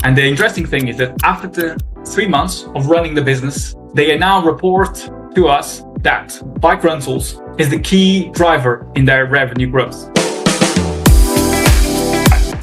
And the interesting thing is that after the 3 months of running the business, they now report to us that bike rentals is the key driver in their revenue growth.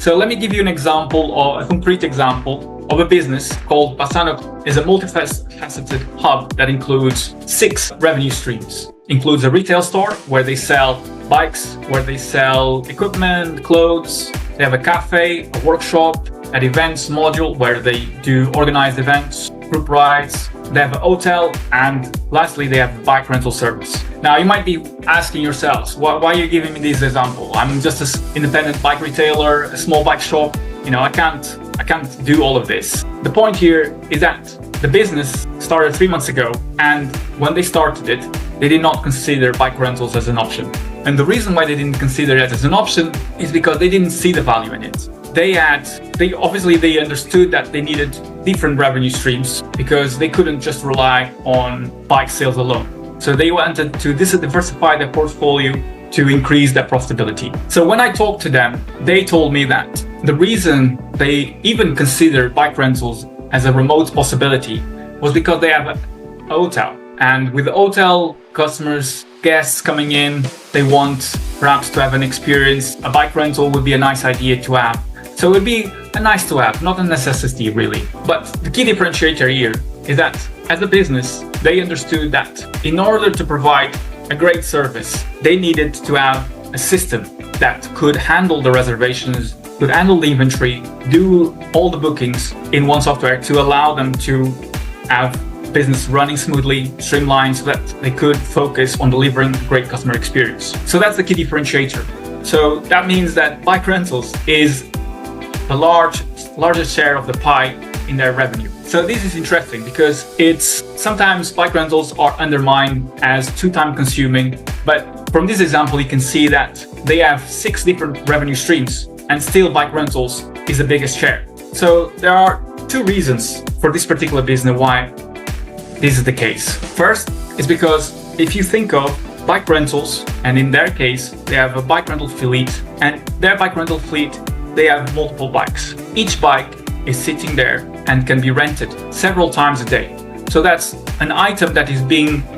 So let me give you an example, or a concrete example of a business called Pssst. Is a multifaceted hub that includes 6 revenue streams. Includes a retail store where they sell bikes, where they sell equipment, clothes. They have a cafe, a workshop, an events module where they do organized events, group rides. They have a hotel, and lastly, they have a bike rental service. Now, you might be asking yourselves, why are you giving me this example? I'm just an independent bike retailer, a small bike shop. I can't do all of this. The point here is that the business started 3 months ago, and when they started it, they did not consider bike rentals as an option. And the reason why they didn't consider it as an option is because they didn't see the value in it. They understood that they needed different revenue streams because they couldn't just rely on bike sales alone. So they wanted to diversify their portfolio to increase their profitability. So when I talked to them, they told me that the reason they even consider bike rentals as a remote possibility was because they have a hotel. And with the hotel customers, guests coming in, they want perhaps to have an experience. A bike rental would be a nice idea to have. So it would be a nice to have, not a necessity really. But the key differentiator here is that as a business, they understood that in order to provide a great service, they needed to have a system that could handle the reservations, could handle the inventory, do all the bookings in one software to allow them to have business running smoothly, streamlined, so that they could focus on delivering a great customer experience. So that's the key differentiator. So that means that bike rentals is the largest share of the pie in their revenue. So this is interesting because sometimes bike rentals are undermined as too time consuming, but from this example you can see that they have 6 different revenue streams and still bike rentals is the biggest share. So there are 2 reasons for this particular business why this is the case. First is because if you think of bike rentals, and in their case they have a bike rental fleet, and their bike rental fleet, they have multiple bikes. Each bike is sitting there and can be rented several times a day. So that's an item that is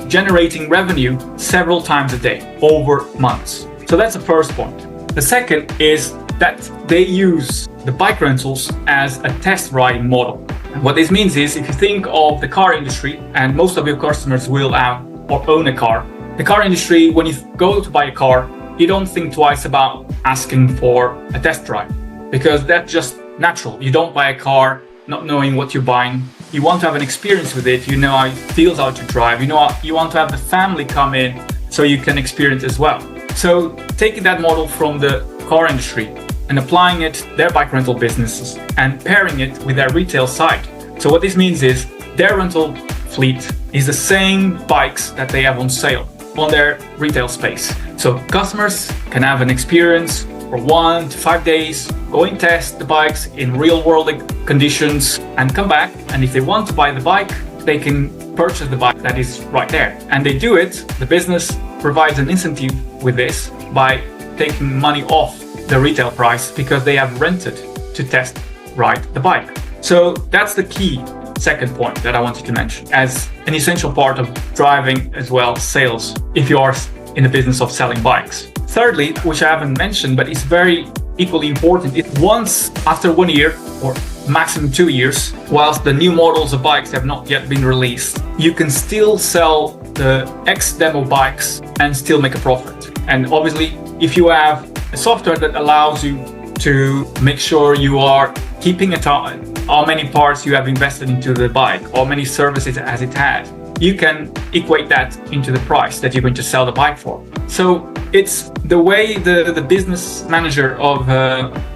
generating revenue several times a day over months. So that's the first point. The second is that they use the bike rentals as a test ride model. And what this means is if you think of the car industry, and most of your customers will have or own a car, the car industry, when you go to buy a car, you don't think twice about asking for a test drive, because that's just natural. You don't buy a car not knowing what you're buying. You want to have an experience with it. You know how it feels how to drive. You want to have the family come in so you can experience as well. So taking that model from the car industry and applying it to their bike rental businesses and pairing it with their retail side. So what this means is their rental fleet is the same bikes that they have on sale on their retail space. So customers can have an experience for 1 to 5 days, go and test the bikes in real world conditions and come back. And if they want to buy the bike, they can purchase the bike that is right there. And they do it, the business provides an incentive with this by taking money off the retail price because they have rented to test ride the bike. So that's the key second point that I wanted to mention as an essential part of driving as well sales if you are in the business of selling bikes. Thirdly, which I haven't mentioned, but it's very equally important, is once after 1 year or maximum 2 years, whilst the new models of bikes have not yet been released, you can still sell the ex-demo bikes and still make a profit. And obviously, if you have a software that allows you to make sure you are keeping a time, how many parts you have invested into the bike, how many services has it had, you can equate that into the price that you're going to sell the bike for. So it's the way the business manager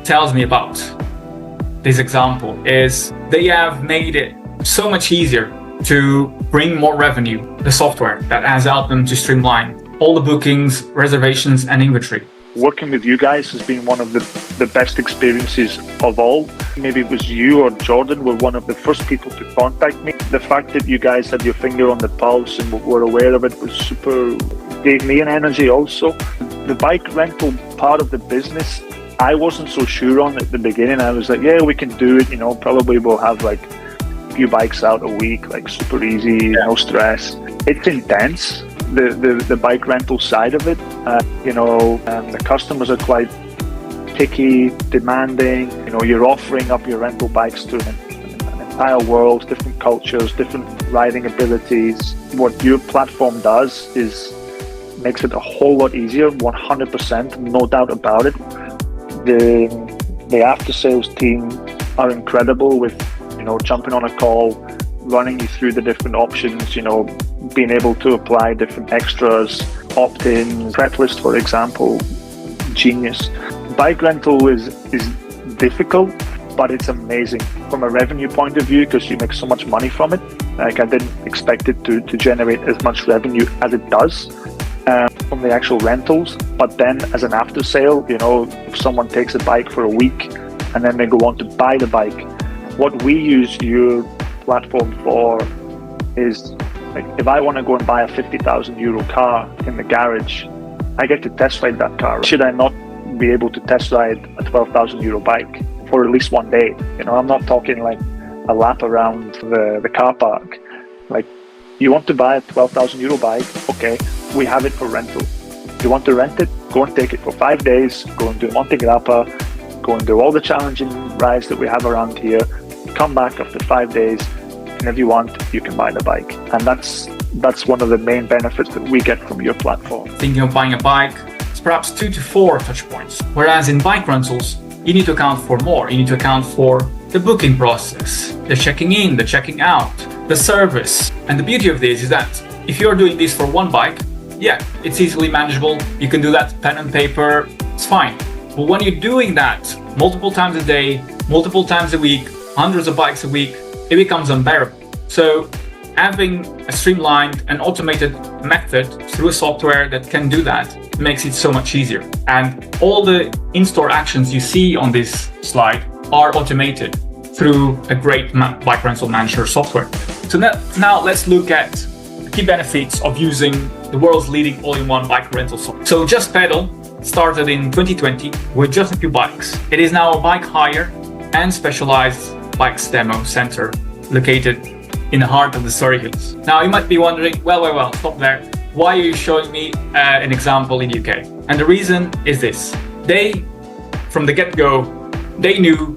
tells me about this example is they have made it so much easier to bring more revenue, the software that has helped them to streamline all the bookings, reservations and inventory. Working with you guys has been one of the best experiences of all. Maybe it was you or Jordan were one of the first people to contact me. The fact that you guys had your finger on the pulse and were aware of it was super, gave me an energy also. The bike rental part of the business I wasn't so sure on at the beginning. I was like, yeah, we can do it. Probably we'll have like a few bikes out a week, like super easy, no stress. It's intense, the bike rental side of it. The customers are quite picky, demanding. You're offering up your rental bikes to an entire world, different cultures, different riding abilities. What your platform does is makes it a whole lot easier, 100%, no doubt about it. The after sales team are incredible with, jumping on a call, running you through the different options, being able to apply different extras, opt-in, prep list, for example, genius. Bike rental is difficult, but it's amazing from a revenue point of view because you make so much money from it. Like, I didn't expect it to generate as much revenue as it does from the actual rentals. But then as an after sale, if someone takes a bike for a week and then they go on to buy the bike, what we use your platform for is, like, if I want to go and buy a 50,000 euro car in the garage, I get to test ride that car. Should I not be able to test ride a 12,000 euro bike for at least one day? I'm not talking like a lap around the car park. Like, you want to buy a 12,000 euro bike, okay, we have it for rental. You want to rent it, go and take it for 5 days, go and do Monte Grappa, go and do all the challenging rides that we have around here, come back after 5 days, and if you want, you can buy the bike. And that's one of the main benefits that we get from your platform. Thinking of buying a bike, it's perhaps 2 to 4 touch points. Whereas in bike rentals, you need to account for more. You need to account for the booking process, the checking in, the checking out, the service. And the beauty of this is that if you're doing this for one bike, yeah, it's easily manageable. You can do that pen and paper, it's fine. But when you're doing that multiple times a day, multiple times a week, hundreds of bikes a week, it becomes unbearable. So having a streamlined and automated method through a software that can do that makes it so much easier. And all the in-store actions you see on this slide are automated through a great bike rental manager software. So now let's look at the key benefits of using the world's leading all-in-one bike rental software. So Just Pedal started in 2020 with just a few bikes. It is now a bike hire and specialized bikes demo center located in the heart of the Surrey Hills. Now you might be wondering, well, stop there. Why are you showing me an example in the UK? And the reason is this. They, from the get-go, they knew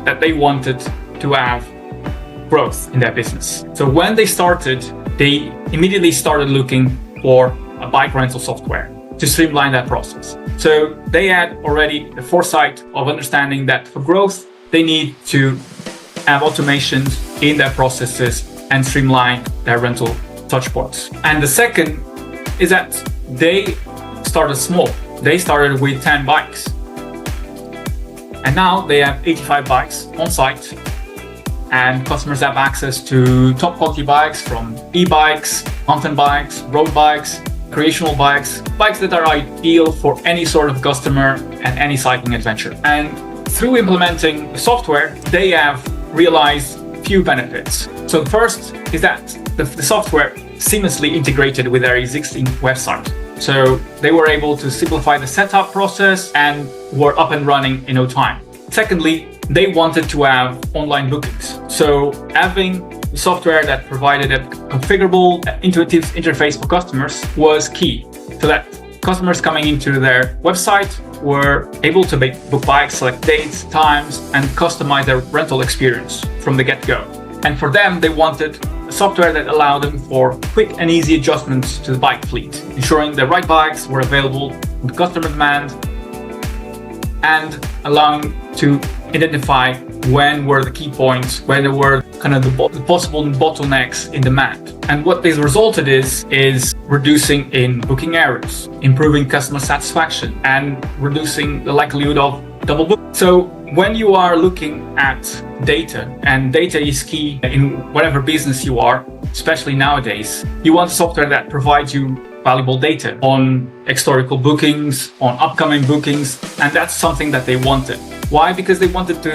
that they wanted to have growth in their business. So when they started, they immediately started looking for a bike rental software to streamline that process. So they had already the foresight of understanding that for growth, they need to have automations in their processes and streamline their rental touchpoints. And the second is that they started small. They started with 10 bikes. And now they have 85 bikes on site, and customers have access to top quality bikes from e-bikes, mountain bikes, road bikes, recreational bikes, bikes that are ideal for any sort of customer and any cycling adventure. And through implementing the software, they have realized few benefits. So the first is that the software seamlessly integrated with their existing website. So they were able to simplify the setup process and were up and running in no time. Secondly, they wanted to have online bookings. So having the software that provided a configurable, intuitive interface for customers was key, so that customers coming into their website were able to book bikes, select dates, times, and customize their rental experience from the get-go. And for them, they wanted a software that allowed them for quick and easy adjustments to the bike fleet, ensuring the right bikes were available on the customer demand and allowing to identify when were the key points, when there were kind of the possible bottlenecks in demand. And what this resulted is reducing in booking errors, improving customer satisfaction, and reducing the likelihood of double booking. So when you are looking at data, and data is key in whatever business you are, especially nowadays, you want software that provides you valuable data on historical bookings, on upcoming bookings, and that's something that they wanted. Why? Because they wanted to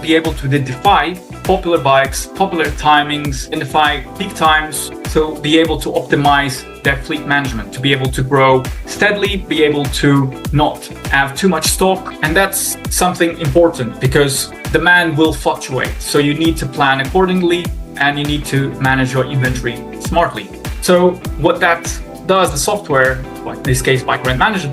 be able to identify popular bikes, popular timings, identify peak times, so be able to optimize their fleet management, to be able to grow steadily, be able to not have too much stock. And that's something important because demand will fluctuate. So you need to plan accordingly and you need to manage your inventory smartly. So what that does, the software, like in this case Bike Rent Manager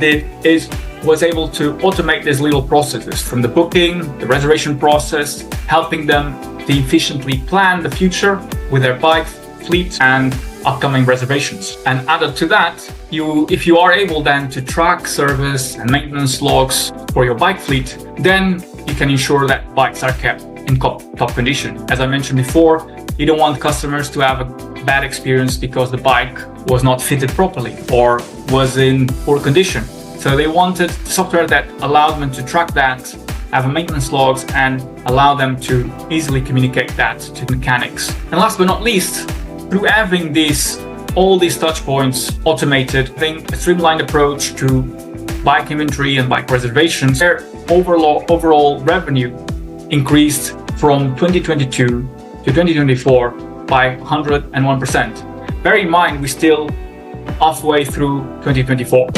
was able to automate these little processes from the booking, the reservation process, helping them to efficiently plan the future with their bike fleet and upcoming reservations. And added to that, if you are able then to track service and maintenance logs for your bike fleet, then you can ensure that bikes are kept in top condition. As I mentioned before, you don't want customers to have a bad experience because the bike was not fitted properly or was in poor condition. So they wanted software that allowed them to track that, have maintenance logs, and allow them to easily communicate that to mechanics. And last but not least, through having all these touch points automated, having a streamlined approach to bike inventory and bike reservations, their overall revenue increased from 2022 to 2024 by 101%. Bear in mind, we're still halfway through 2024.